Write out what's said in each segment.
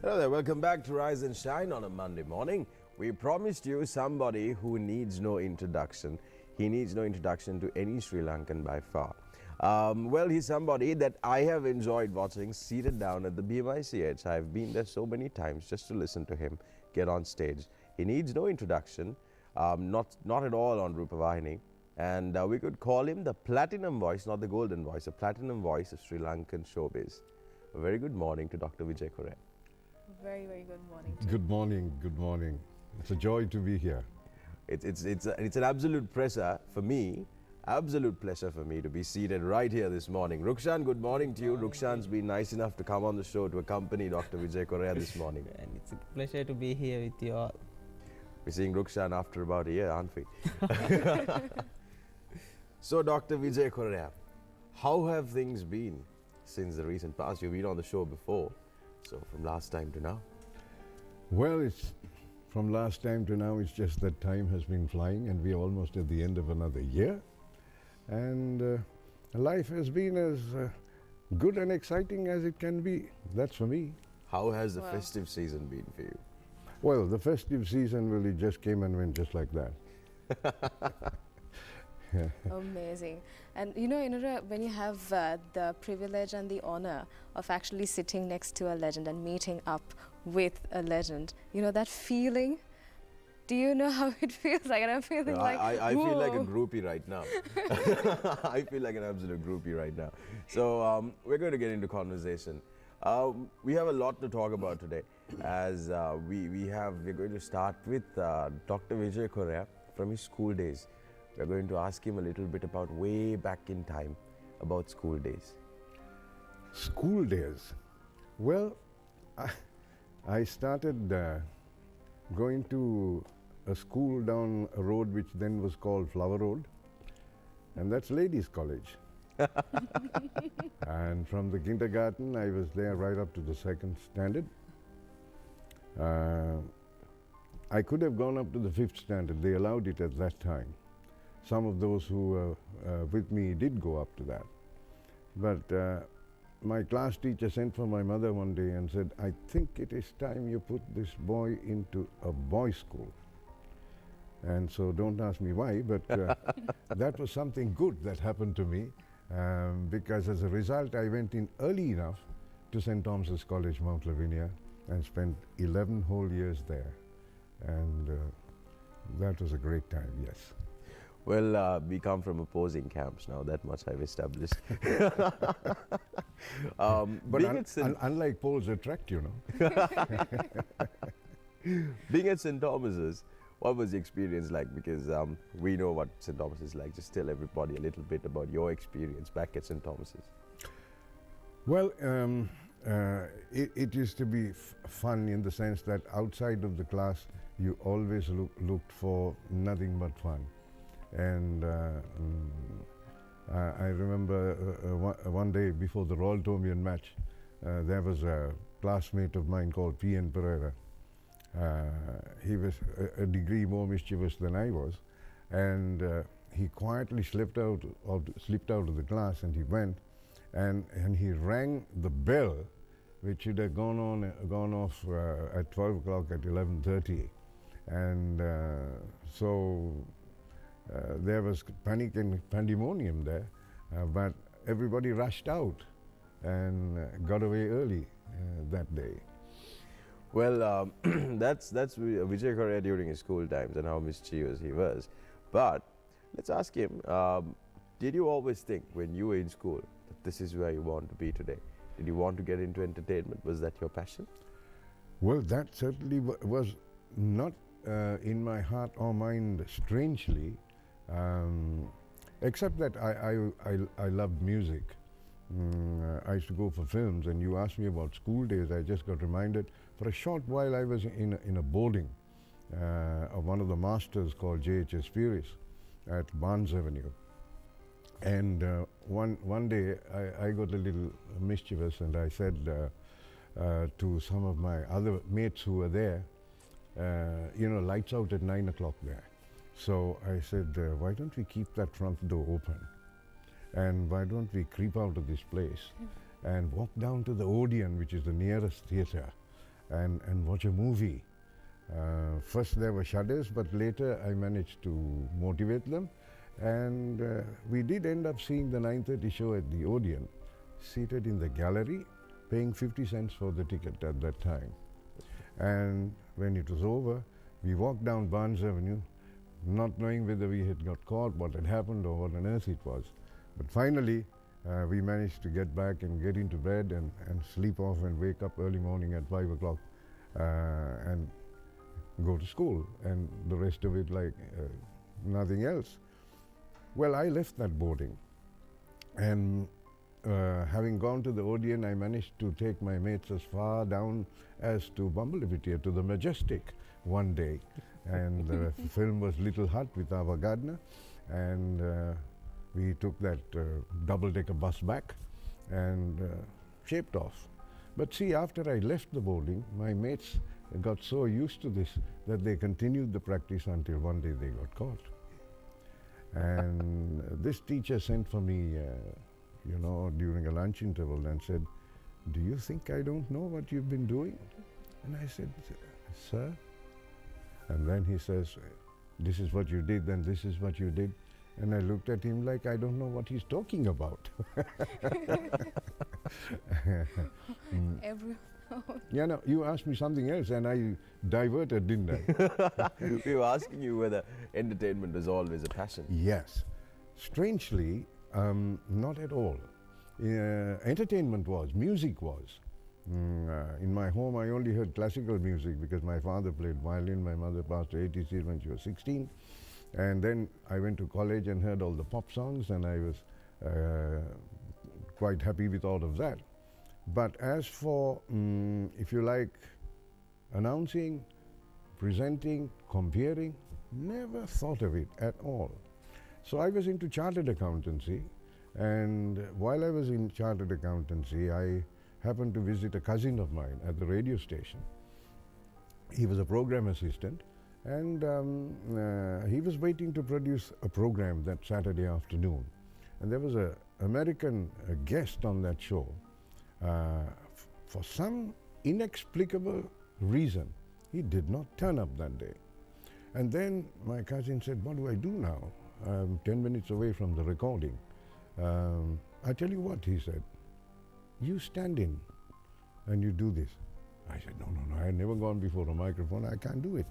Hello there, welcome back to Rise and Shine on a Monday morning. We promised you somebody who needs no introduction. He needs no introduction to any Sri Lankan by far. Well, he's somebody that I have enjoyed watching seated down at the BMICH. I've been there so many times just to listen to him get on stage. He needs no introduction, not at all on Rupavahini. And we could call him the platinum voice, not the golden voice, the platinum voice of Sri Lankan showbiz. A very good morning to Dr. Vijaya Corea. Very, very good morning to you. Good morning, good morning. It's a joy to be here. It's an absolute pleasure for me to be seated right here this morning. Rukshan, good morning to you. Rukshan's been nice enough to come on the show to accompany Dr. Vijaya Corea this morning. And it's a pleasure to be here with you all. We're seeing Rukshan after about a year, aren't we? So, Dr. Vijaya Corea, how have things been since the recent past? You've been on the show before, so from last time to now. Well, it's from last time to now, it's just that time has been flying and we're almost at the end of another year. And life has been as good and exciting as it can be. That's for me. How has the festive season been for you? Well, the festive season really just came and went just like that. Amazing. And you know, Inura, when you have the privilege and the honor of actually sitting next to a legend and meeting up with a legend, you know that feeling? Do you know how it feels like? And I'm feeling like, I feel like a groupie right now. I feel like an absolute groupie right now. So we're going to get into conversation. We have a lot to talk about today, as we're going to start with Dr. Vijaya Corea from his school days. We're going to ask him a little bit about way back in time, about school days. School days? Well, I started going to a school down a road which then was called Flower Road, and that's Ladies' College. And from the kindergarten, I was there right up to the second standard. I could have gone up to the fifth standard. They allowed it at that time. Some of those who were with me did go up to that. But my class teacher sent for my mother one day and said, I think it is time you put this boy into a boys' school. And so don't ask me why, but that was something good that happened to me. Because as a result, I went in early enough to St. Thomas's College, Mount Lavinia, and spent 11 whole years there. And that was a great time, yes. Well, we come from opposing camps now, that much I've established. But unlike poles attract, you know. Being at St. Thomas's, what was the experience like? Because we know what St. Thomas is like. Just tell everybody a little bit about your experience back at St. Thomas's. Well, it used to be fun in the sense that outside of the class, you always looked for nothing but fun. And I remember one day before the Royal Tomian match, there was a classmate of mine called P.N. Pereira. He was a degree more mischievous than I was, and he quietly slipped out of the class, and he went and he rang the bell, which should have gone off at 12 o'clock at 11:30, and so there was panic and pandemonium there, but everybody rushed out and got away early that day. Well, that's Vijaya Corea during his school times and how mischievous he was. But let's ask him, did you always think when you were in school that this is where you want to be today? Did you want to get into entertainment? Was that your passion? Well, that certainly was not in my heart or mind, strangely, except that I loved music. I used to go for films, and you asked me about school days. I just got reminded, for a short while I was in a boarding of one of the masters called J.H.S. Puris at Barnes Avenue. And one day I got a little mischievous, and I said to some of my other mates who were there, lights out at 9 o'clock there. So I said, why don't we keep that front door open? And why don't we creep out of this place and walk down to the Odeon, which is the nearest theatre, and watch a movie. First there were shudders, but later I managed to motivate them, and we did end up seeing the 9:30 show at the Odeon, seated in the gallery, paying 50 cents for the ticket at that time. And when it was over, we walked down Barnes Avenue, not knowing whether we had got caught, what had happened, or what on earth it was. But finally, we managed to get back and get into bed and sleep off and wake up early morning at 5 o'clock and go to school, and the rest of it like nothing else. Well, I left that boarding, and having gone to the Odeon, I managed to take my mates as far down as to Bumblebee, to the Majestic one day. And the film was Little Hut with Ava Gardner, and we took that double-decker bus back and shaped off. But see, after I left the boarding, my mates got so used to this that they continued the practice until one day they got caught. And this teacher sent for me, you know, during a lunch interval and said, "Do you think I don't know what you've been doing?" And I said, "Sir?" And then he says, "This is what you did, and this is what you did." And I looked at him like I don't know what he's talking about. Yeah, no, you asked me something else and I diverted, didn't I? We were asking you whether entertainment was always a passion. Yes. Strangely, not at all. Entertainment was, music was. In my home, I only heard classical music because my father played violin, my mother passed her 80s when she was 16. And then I went to college and heard all the pop songs, and I was quite happy with all of that. But as for, if you like, announcing, presenting, comparing, never thought of it at all. So I was into chartered accountancy, and while I was in chartered accountancy, I happened to visit a cousin of mine at the radio station. He was a program assistant, and he was waiting to produce a program that Saturday afternoon. And there was an American guest on that show. For some inexplicable reason, he did not turn up that day. And then my cousin said, "What do I do now? I'm 10 minutes away from the recording." "I tell you what," he said, "you stand in and you do this." I said, no, I had never gone before a microphone, I can't do it.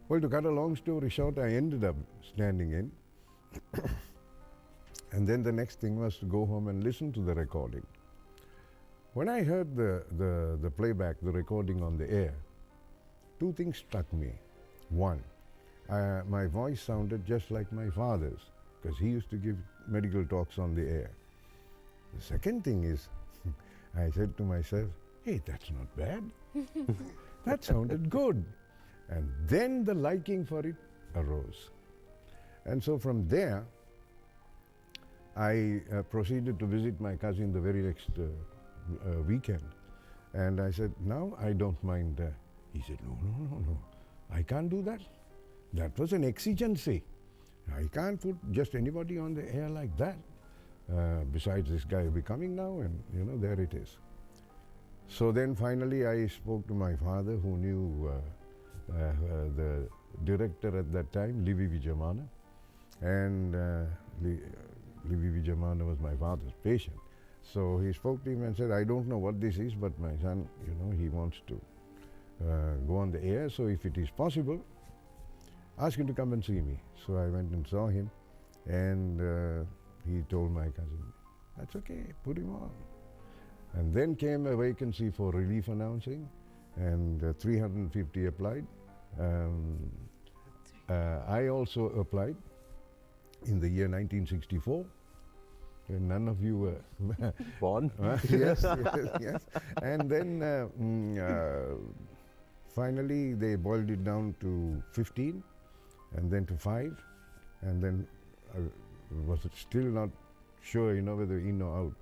Well, to cut a long story short, I ended up standing in. And then the next thing was to go home and listen to the recording. When I heard the playback, the recording on the air, two things struck me. One, my voice sounded just like my father's, because he used to give medical talks on the air. The second thing is, I said to myself, "Hey, that's not bad. That sounded good." And then the liking for it arose. And so from there, I proceeded to visit my cousin the very next weekend. And I said, "Now I don't mind." He said, no, I can't do that. That was an exigency. I can't put just anybody on the air like that. Besides, this guy will be coming now, and you know, there it is. So then finally I spoke to my father, who knew the director at that time, Livy Vijamana, and Livy Vijamana was my father's patient. So he spoke to him and said, "I don't know what this is, but my son, you know, he wants to go on the air, so if it is possible, ask him to come and see me." So I went and saw him, and he told my cousin, "That's okay, put him on." And then came a vacancy for relief announcing, and 350 applied. I also applied in the year 1964, when none of you were Born? Yes. And then finally they boiled it down to 15, and then to 5, and then was still not sure, you know, whether in or out.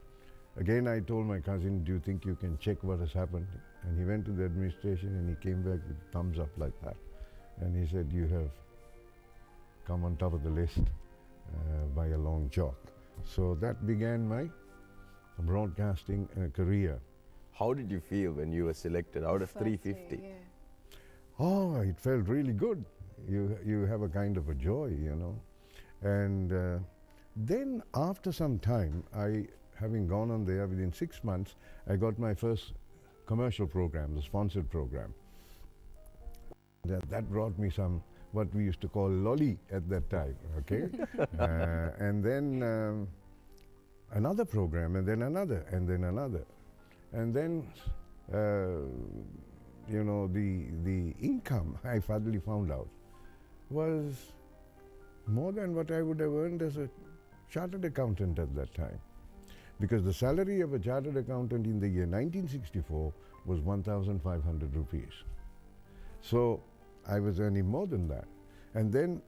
Again, I told my cousin, "Do you think you can check what has happened?" And he went to the administration and he came back with thumbs up like that. And he said, "You have come on top of the list by a long chalk." So that began my broadcasting career. How did you feel when you were selected out of Firstly, 350? yeah. Oh, it felt really good. You have a kind of a joy, you know. And then after some time, having gone on there within 6 months, I got my first commercial program, the sponsored program. That brought me some, what we used to call lolly at that time, okay? And then another program, and then another, and then another. And then, you know, the income, I finally found out, was more than what I would have earned as a chartered accountant at that time. Because the salary of a chartered accountant in the year 1964 was 1,500 rupees. So I was earning more than that. And then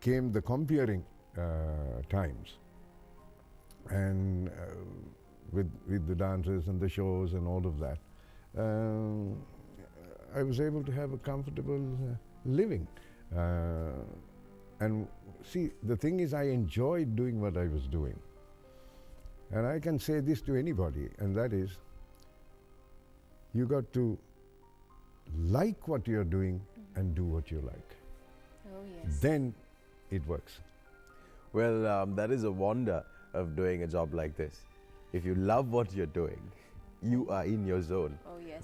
came the comparing times. And with the dances and the shows and all of that, I was able to have a comfortable living. And see, the thing is, I enjoyed doing what I was doing. And I can say this to anybody, and that is, you got to like what you're doing and do what you like. Oh, yes. Then it works. Well, that is a wonder of doing a job like this. If you love what you're doing, you are in your zone. Oh, yes.